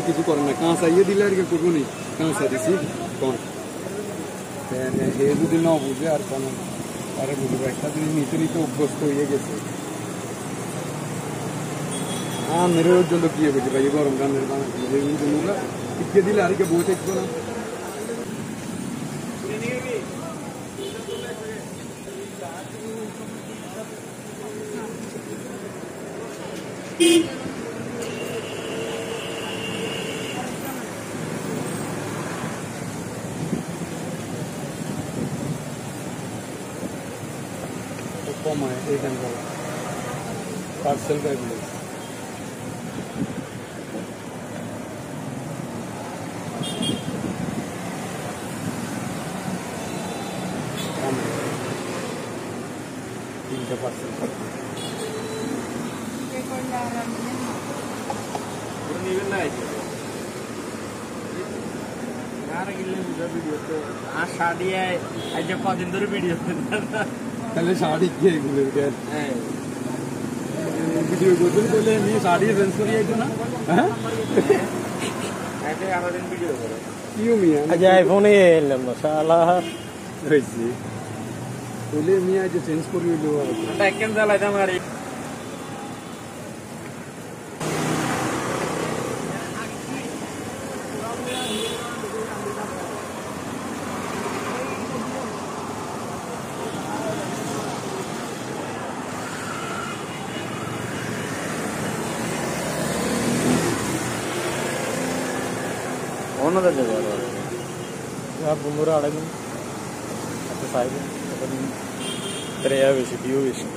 কিছু করে না, কাঁচাইয়ে দিলে আর কি করবো নি, কাঁচা দিছি কন হে যদি না বুঝে আর কোন আরে বুঝবো, একটা জিনিস নিতে নিতে অভ্যস্ত হয়ে গেছে। মেরে জন্য কি হয়েছে ভাই, গরম গানের বানাগুলো টিকে দিলে আর কি বই থাকবো না। कम है एक घंटा पार्सल का भी कम है 3 पार्सल कदिन धरे भिडियो তাহলে শাড়ি কে ঘুরে গেল ভিডিও করতে বলে আমি শাড়ি চেঞ্জ করে যাইতো না। হ্যাঁ আগে আরো দিন ভিডিও করে কিউ মিয়া আজ আইফোনে এলাম মাশাআল্লাহ হইছে বলে মিয়া যে চেঞ্জ করে হইলো এটা কেন জ্বালাইতাম আর অন্যদের যাবে আর বন্ধুরা আড়াইগুন একটা সাইকেল এখন বেশি ভিউ বেশি